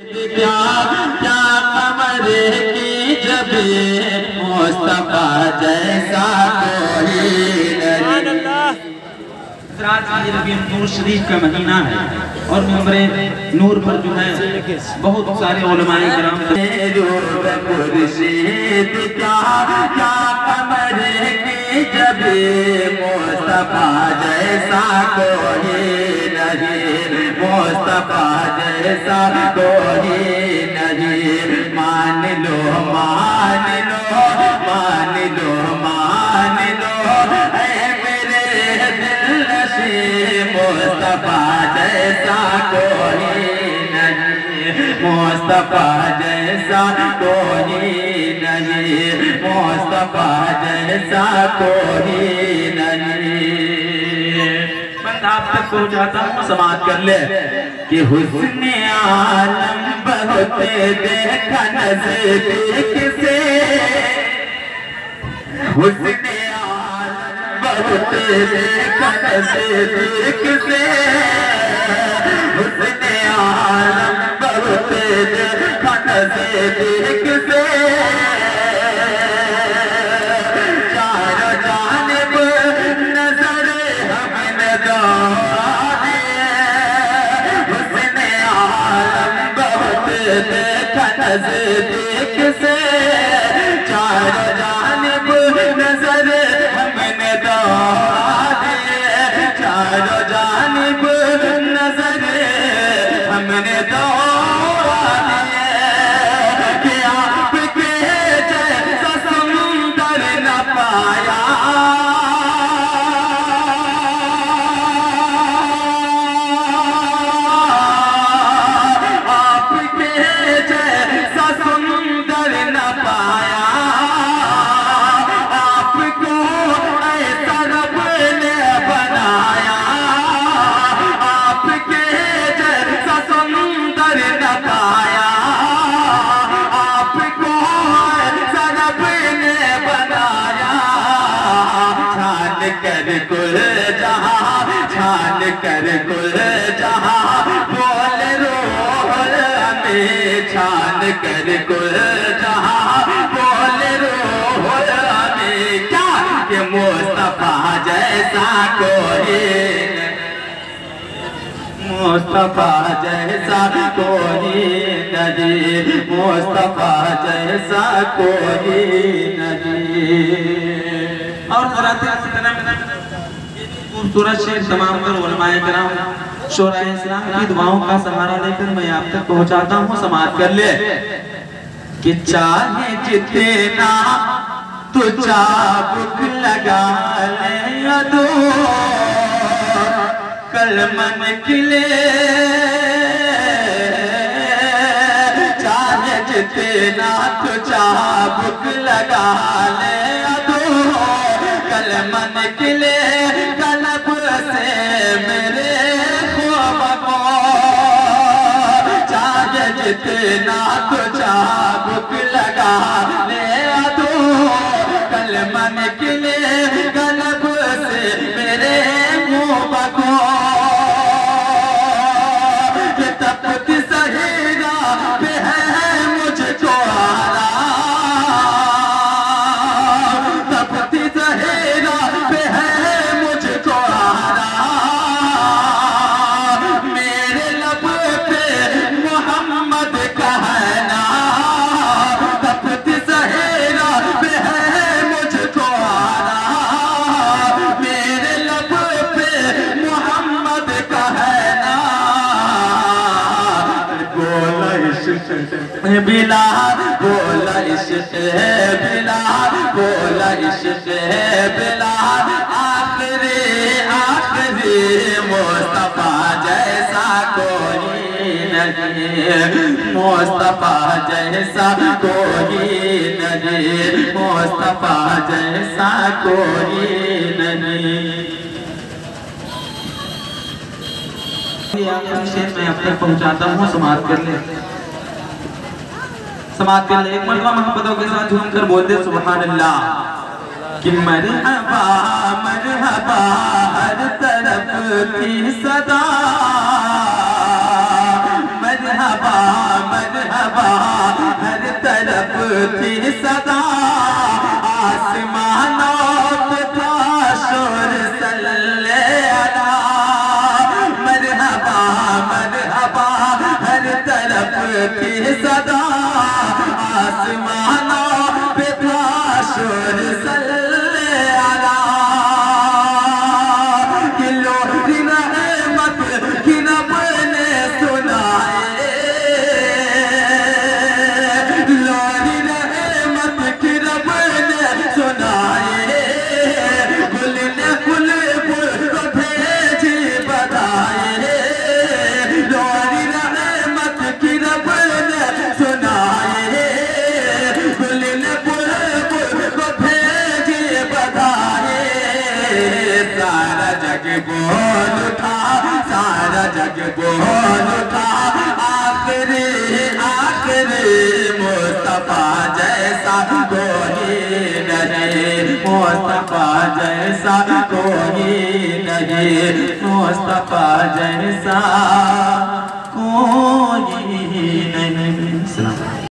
क्या क्या कमरे की जब मुस्तफा जैसा कोई नूर शरीफ का महीना है और मेरे नूर पर जो है बहुत सारे उलमाए किराम क्या क्या कमरे की जब मुस्तफा जैसा कोई नहीं, मुस्तफा जैसा कोई नहीं। मान लो मान लो मान लो मान लो मेरे दिल नशी, मुस्तफा जैसा कोई नहीं, मुस्तफा जैसा कोई नहीं, मुस्तफा जैसा कोई नहीं। आप तक पहुंचाता हूँ, समाज कर ले कि हुस्ने आलम बहुत देखा नज़दीक से, हुस्ने आलम बहुत देखा नज़दीक से, हुस्ने आलम बहुत देखा नज़दीक से। नज़दीक से चारों जानिब नजर हमने दौड़ा दिए, चारों जानिब नजर हमने दौड़ा दिए कि आपके जैसा सुंदर न पाया, कर कुल जहां बोल रोल हमें, छान कर कुल जहां बोल रोल हमें। क्या कि मुस्तफा जैसा कोई, मुस्तफा जैसा कोई नहीं, मुस्तफा जैसा कोई नहीं। और खूबसूरत शेर तमाम तर उलमाए किराम शोराए इस्लाम की दुआओं का सहारा लेकर मैं आप तक पहुंचाता हूं, समाज कर ले कि चाहे जितना तू चाबुक लगा ले दो कलमन खिले, चाहे जितना तू चाबुक लगा ले दो कलमन खिले, मेरे ख्वाब को चाहे जितना तो चाबुक लगा ले दो कलमन के लिए गलब से मेरे ख्वाब को। ये तपती सहीरा पे है मुझको आराम, तपती सहीरा पे है मुझको बिला बोला इश्क है, बिला बोला इश्क है, बिला आखिरी आखिरी मुस्तफा जैसा कोई नहीं, मुस्तफा जैसा कोई नहीं, मुस्तफा जैसा कोई नहीं। शेर मैं अब तक पहुंचाता हूँ, समाप्त कर ले, समाप्त कर ले। एक मरतबा मोहब्बतों के साथ झूम कर बोलते सुभान अल्लाह कि मरहबा मरहबा हर तरफ की सदा, मरहबा सदा आसमानों पे था शोर सल्ले अला मरहबा मरहबा हर तरफ थी सदा आसमानों पे था शोर सल्ले अला किलो रहमत की रब ने सुनाए लोरी रहमत की रब ने सुनाए गुल ने गुल को भेजी बताए लोरी रहमत की रब ने सुनाए गुल ने गुल को भेजी बताए सारा जग बोल उठा सारा जग बोल उठा आखिरी आखिरी मुस्तफा जैसा कोई नहीं मुस्तफा जैसा कोई नहीं मुस्तफा जैसा कोई